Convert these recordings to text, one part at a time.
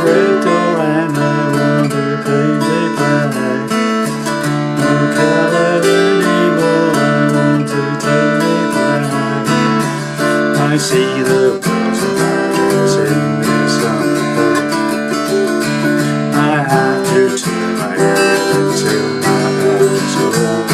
red door and I want to crazy play. No colour anymore, I want to take me back. I see the birds of paradise in the summer boat. I have to turn my head until my eyes open.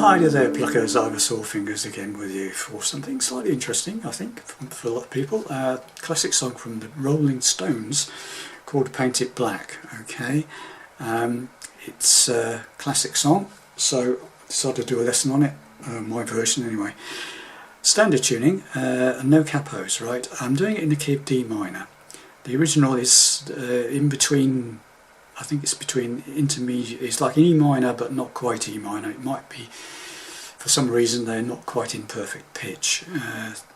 Hi there pluckers, Ivysaur Fingers again with you for something slightly interesting, I think, for a lot of people. Classic song from the Rolling Stones called Paint It Black. Okay, it's a classic song, so I decided to do a lesson on it, my version anyway. Standard tuning, no capos, right? I'm doing it in the key of D minor. The original is in between, I think it's between intermediate, it's like E minor but not quite E minor. It might be, for some reason they're not quite in perfect pitch.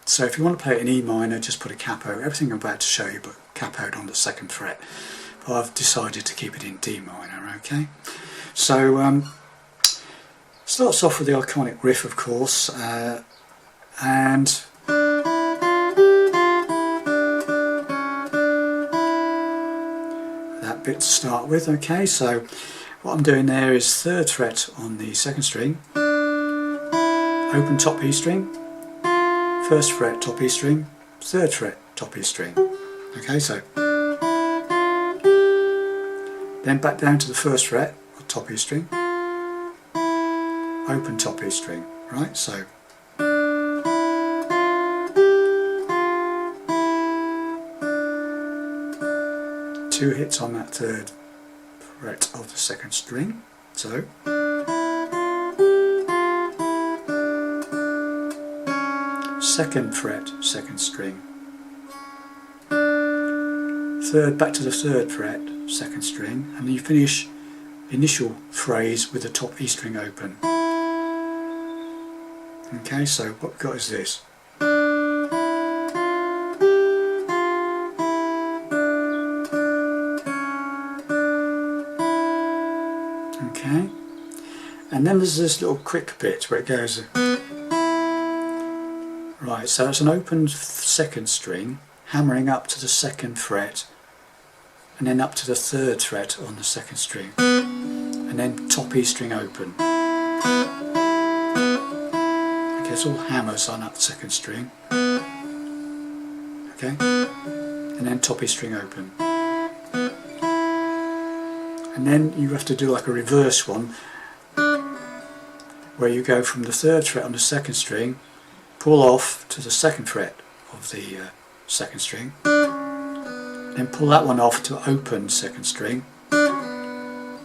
So if you want to play it in E minor, just put a capo. Everything I'm about to show you, but capoed on the 2nd fret. But I've decided to keep it in D minor, okay? So starts off with the iconic riff, of course, and that bit to start with. Okay, so what I'm doing there is 3rd fret on the 2nd string, open top E string, 1st fret top E string, 3rd fret top E string. Okay, so then back down to the 1st fret of top E string, open top E string, right? So two hits on that 3rd fret of the 2nd string, so 2nd fret 2nd string, 3rd back to the 3rd fret 2nd string, and then you finish the initial phrase with the top E string open. Okay, so what we've got is this. Okay, and then there's this little quick bit where it goes, right, so it's an open 2nd string hammering up to the 2nd fret and then up to the 3rd fret on the 2nd string and then top E string open. Okay, it's all hammers on that 2nd string, okay, and then top E string open. And then you have to do like a reverse one where you go from the 3rd fret on the 2nd string, pull off to the 2nd fret of the 2nd string, then pull that one off to open 2nd string, and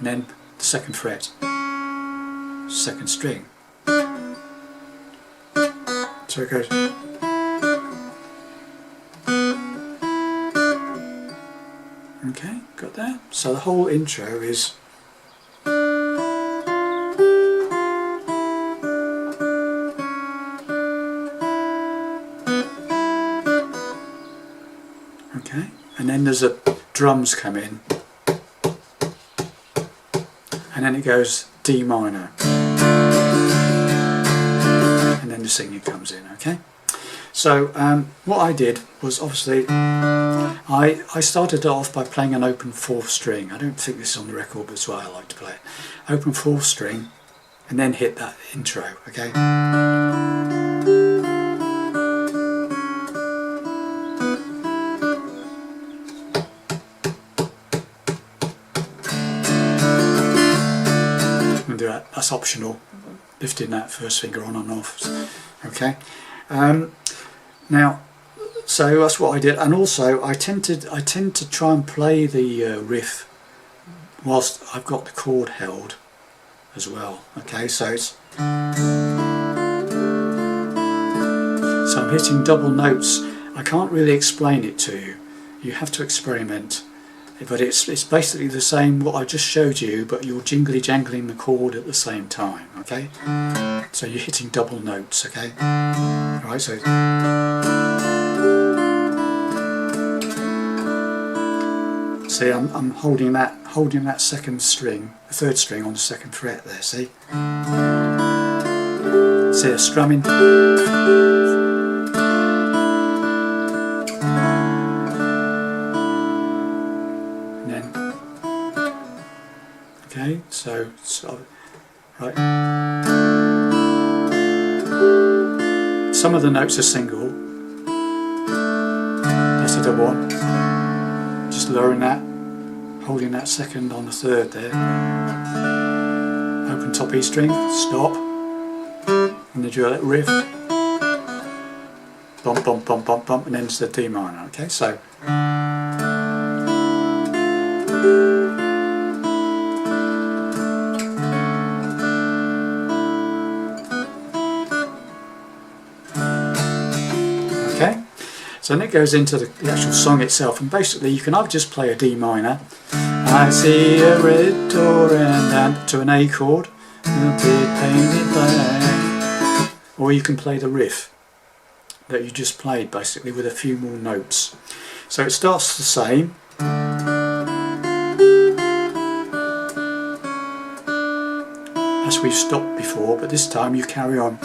then the 2nd fret 2nd string. So it goes. Okay, got that? So the whole intro is okay, and then there's a drums come in, and then it goes D minor, and then the singing comes in. Okay, so what I did was obviously I started off by playing an open 4th string. I don't think this is on the record, but it's why I like to play it. Open 4th string, and then hit that intro. Okay. And do that. That's optional. Lifting that 1st finger on and off. Okay. Now. So that's what I did, and also I tend to try and play the riff whilst I've got the chord held as well. Okay, so it's I'm hitting double notes. I can't really explain it to you. You have to experiment but it's basically the same what I just showed you, but you're jingly jangling the chord at the same time. Okay, so you're hitting double notes. Okay, right. So see, I'm holding that second string, the third string on the second fret there. See, I'm strumming. Okay, so right. Some of the notes are single. That's a double one. Just lowering that, holding that second on the third there. Open top E string, stop, and then do a little riff. Bump, bump, bump, bump, bump, and then it's the D minor. Okay, so. Okay, so then it goes into the actual song itself, and basically you can either just play a D minor, I see a red door and to an A chord, painted black, or you can play the riff that you just played basically with a few more notes. So it starts the same. As we've stopped before, but this time you carry on.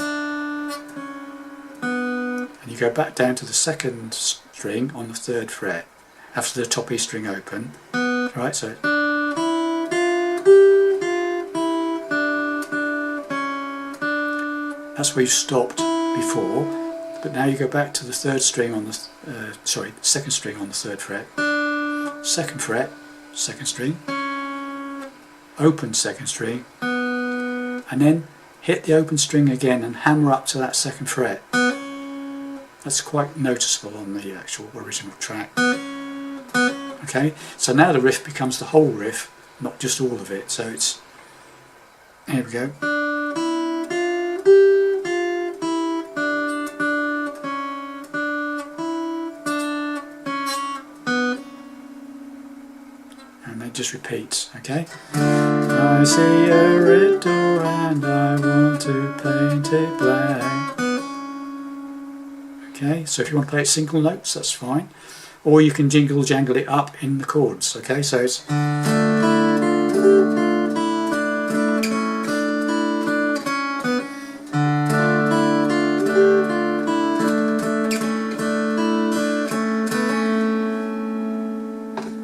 You go back down to the second string on the third fret after the top E string open, right? So that's where you stopped before, but now you go back to the third string on the second string on the third fret, second fret, second string, open second string, and then hit the open string again and hammer up to that second fret. That's quite noticeable on the actual original track. Okay, so now the riff becomes the whole riff, not just all of it. So it's, here we go. And it just repeats, okay? I see a red door and I want to paint it black. Okay, so if you want to play it single notes, that's fine. Or you can jingle jangle it up in the chords. Okay, so it's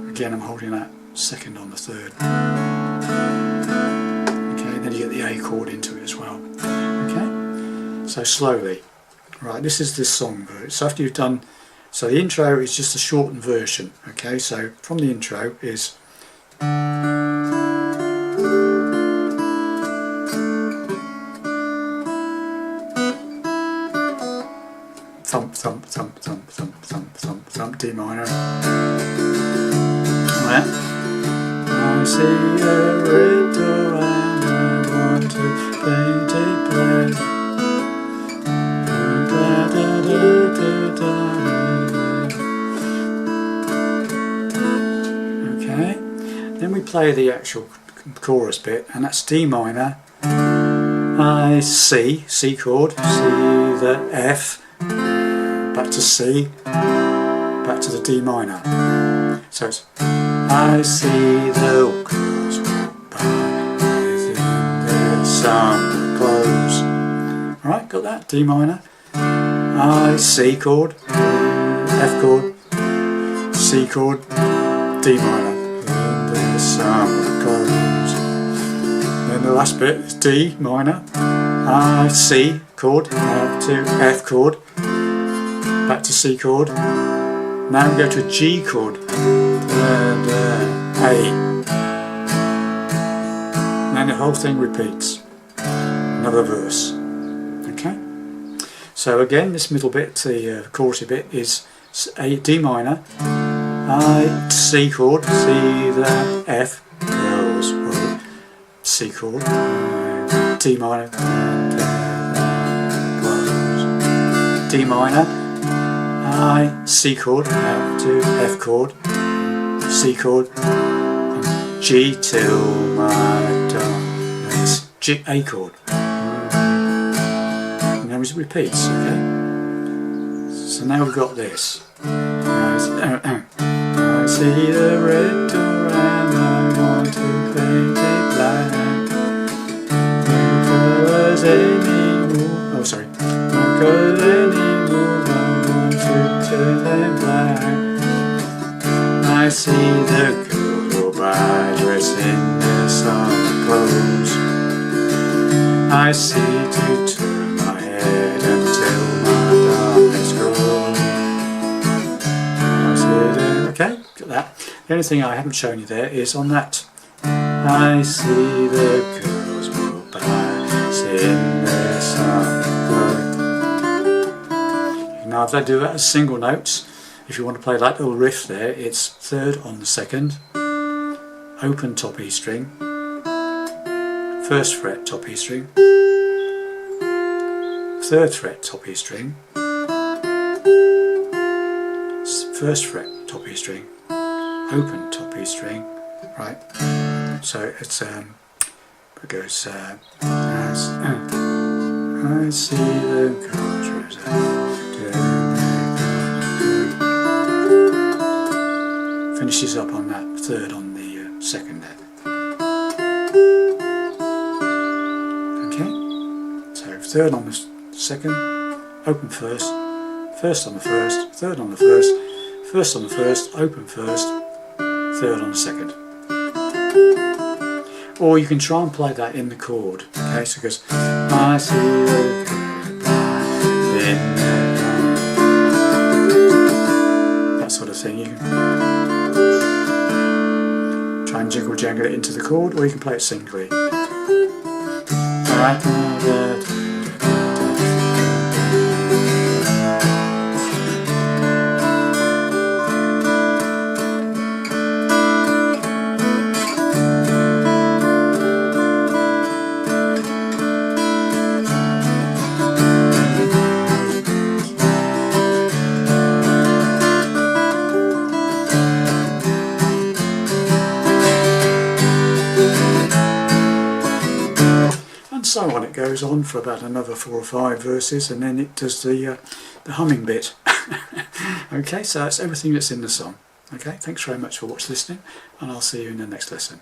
again, I'm holding that second on the third. Okay, then you get the A chord into it as well. Okay, so slowly. Right, this is this song version. So after you've done, so the intro is just a shortened version. Okay, so from the intro is thump, thump, thump, thump, thump, thump, thump, thump, D minor. Right. I see a red door and I want to paint it black. Okay, then we play the actual chorus bit, and that's D minor, I C, C chord, C the F, back to C, back to the D minor. So it's I see the girls walk by within the summer clothes. Alright, got that? D minor. I, C chord, F chord, C chord, D minor, and the summer goes. Then the last bit is D minor, I, C chord, back to F chord, back to C chord. Now we go to a G chord, and A. And then the whole thing repeats. Another verse. Okay? So again, this middle bit, the chorusy bit, is A, D minor, I, C chord, C the F, goes, C chord, D minor, goes, D minor, I, C chord, out to F chord, C chord, and G till my dawn. That's G, A chord. And then it repeats, okay? So now we've got this. I see the red door and I want to paint it black. No colours anymore. Oh, sorry. No colours anymore. I want to turn them black. I see the girl go by dressed in their summer clothes. I see to turn my head until my darkness grows. Okay, got that. The only thing I haven't shown you there is on that. I see the girls go by in their summer clothes. Now if I do that as single notes, if you want to play that little riff there, it's third on the second, open top E string, first fret top E string, third fret top E string, first fret top E string, open top E string, right? So it's it goes I see the girls finishes up on that third on the second there. Okay, so third on the second, open first, first on the first, third on the first, first on the first, open first, third on the second. Or you can try and play that in the chord. Okay, so it goes I see the in that sort of thing. You can try and jiggle jangle it into the chord, or you can play it singly. Alright. So on it goes on for about another 4 or 5 verses, and then it does the humming bit. Okay, so that's everything that's in the song. Okay, thanks very much for listening, and I'll see you in the next lesson.